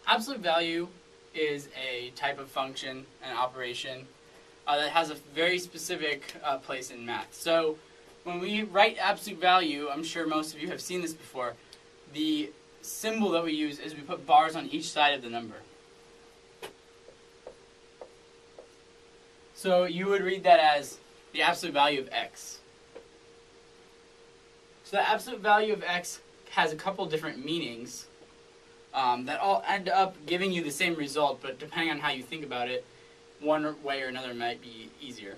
Absolute value is a type of function, an operation, that has a very specific place in math. So when we write absolute value, I'm sure most of you have seen this before, the symbol that we use is we put bars on each side of the number. So you would read that as the absolute value of x. So the absolute value of x has a couple different meanings that all end up giving you the same result, but depending on how you think about it, one way or another might be easier.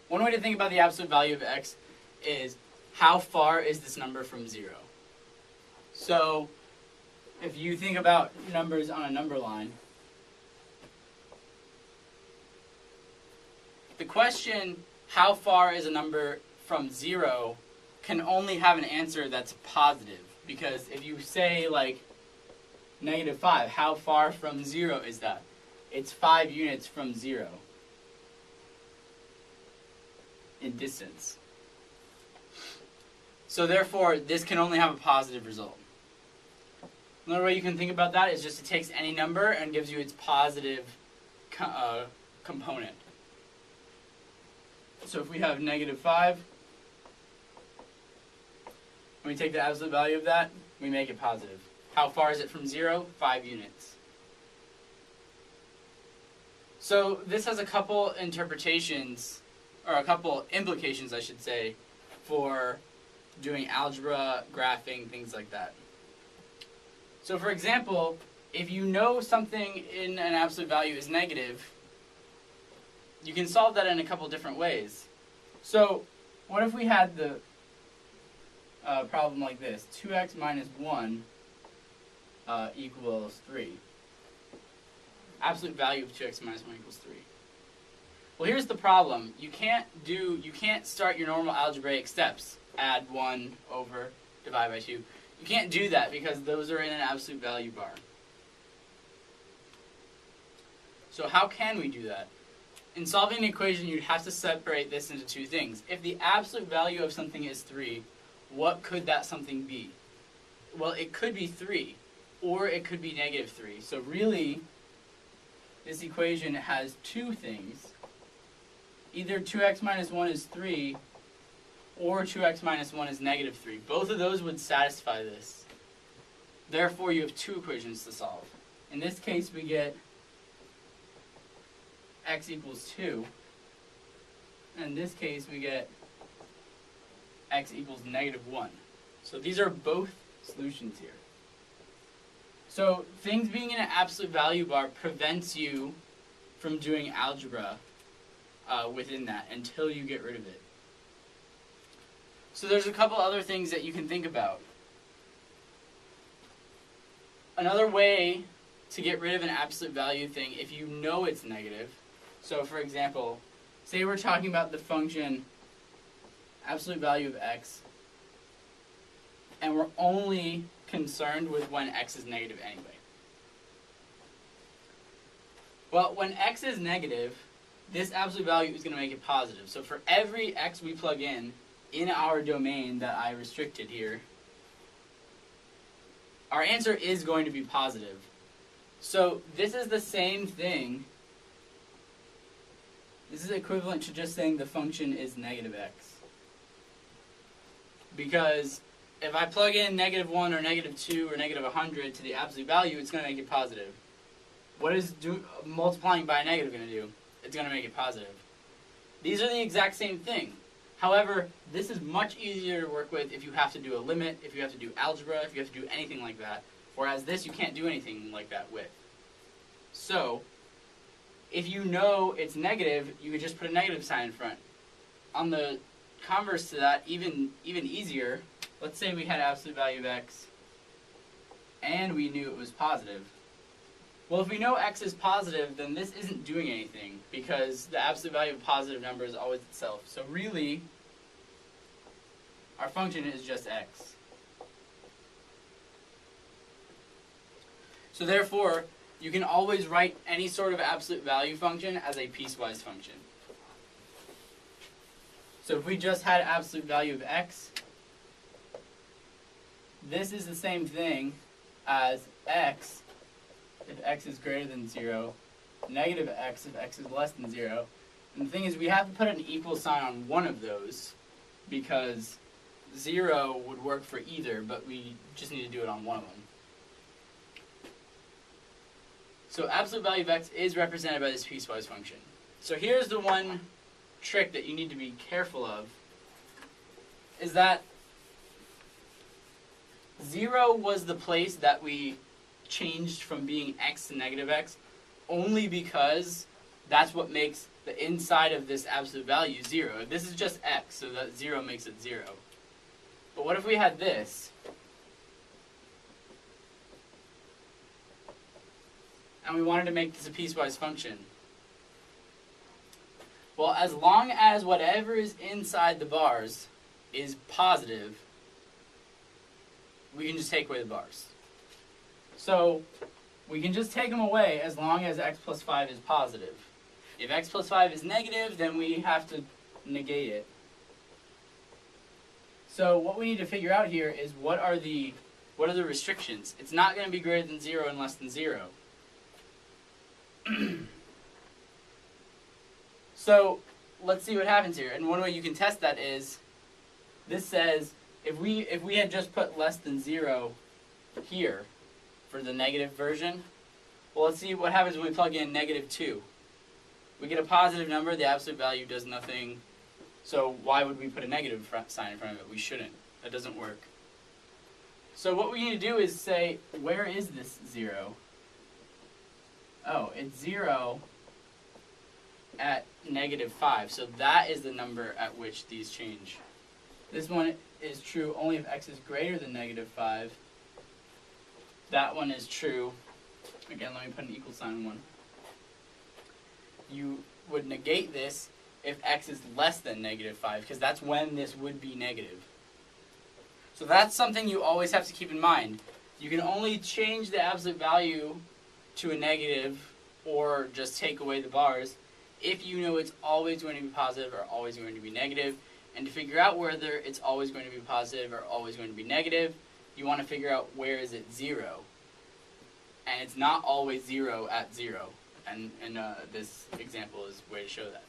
One way to think about the absolute value of x is how far is this number from 0? So if you think about numbers on a number line, the question, how far is a number from 0, can only have an answer that's positive. Because if you say, like, -5, how far from 0 is that? It's 5 units from 0 in distance. So therefore, this can only have a positive result. Another way you can think about that is just it takes any number and gives you its positive component. So if we have -5, when we take the absolute value of that, we make it positive. How far is it from 0? 5 units. So this has a couple interpretations, or a couple implications, I should say, for doing algebra, graphing, things like that. So for example, if you know something in an absolute value is negative, you can solve that in a couple different ways. So what if we had the problem like this? 2x minus 1 equals 3. Absolute value of 2x minus 1 equals 3. Well, here's the problem. You can't start your normal algebraic steps. Add 1 over, divide by 2. You can't do that because those are in an absolute value bar. So how can we do that? In solving an equation, you'd have to separate this into two things. If the absolute value of something is 3, what could that something be? Well, it could be 3, or it could be -3. So really, this equation has two things. Either 2x minus 1 is 3, or 2x minus 1 is -3. Both of those would satisfy this. Therefore, you have two equations to solve. In this case, we get x equals 2. And in this case, we get x equals -1. So these are both solutions here. So things being in an absolute value bar prevents you from doing algebra within that until you get rid of it. So there's a couple other things that you can think about. Another way to get rid of an absolute value thing, if you know it's negative, so for example, say we're talking about the function absolute value of x, and we're only concerned with when x is negative anyway. Well, when x is negative, this absolute value is going to make it positive. So for every x we plug in our domain that I restricted here, our answer is going to be positive. So this is the same thing. This is equivalent to just saying the function is -x. Because if I plug in -1 or -2 or -100 to the absolute value, it's going to make it positive. What is multiplying by a negative going to do? It's going to make it positive. These are the exact same thing. However, this is much easier to work with if you have to do a limit, if you have to do algebra, if you have to do anything like that. Whereas this, you can't do anything like that with. So, if you know it's negative, you could just put a negative sign in front. On the converse to that, even easier, let's say we had absolute value of x, and we knew it was positive. Well, if we know x is positive, then this isn't doing anything, because the absolute value of a positive number is always itself. So really, our function is just x. So therefore, you can always write any sort of absolute value function as a piecewise function. So if we just had absolute value of x, this is the same thing as x if x is greater than 0, negative x if x is less than 0. And the thing is, we have to put an equal sign on one of those because 0 would work for either, but we just need to do it on one of them. So absolute value of x is represented by this piecewise function. So here's the one trick that you need to be careful of, is that 0 was the place that we changed from being x to negative x only because that's what makes the inside of this absolute value 0. This is just x, so that 0 makes it 0. But what if we had this? And we wanted to make this a piecewise function. Well, as long as whatever is inside the bars is positive, we can just take away the bars. So we can just take them away as long as x plus 5 is positive. If x plus 5 is negative, then we have to negate it. So what we need to figure out here is what are the restrictions? It's not going to be greater than 0 and less than 0. So let's see what happens here. And one way you can test that is, this says if we had just put less than 0 here for the negative version, well, let's see what happens when we plug in negative 2. We get a positive number, the absolute value does nothing, so why would we put a negative sign in front of it? We shouldn't. That doesn't work. So what we need to do is say, where is this 0? Oh, it's 0 at negative 5. So that is the number at which these change. This one is true only if x is greater than negative 5. That one is true. Again, let me put an equal sign on one. You would negate this if x is less than negative 5, because that's when this would be negative. So that's something you always have to keep in mind. You can only change the absolute value to a negative or just take away the bars if you know it's always going to be positive or always going to be negative. And to figure out whether it's always going to be positive or always going to be negative, you want to figure out where is it 0. And it's not always 0 at 0. And this example is a way to show that.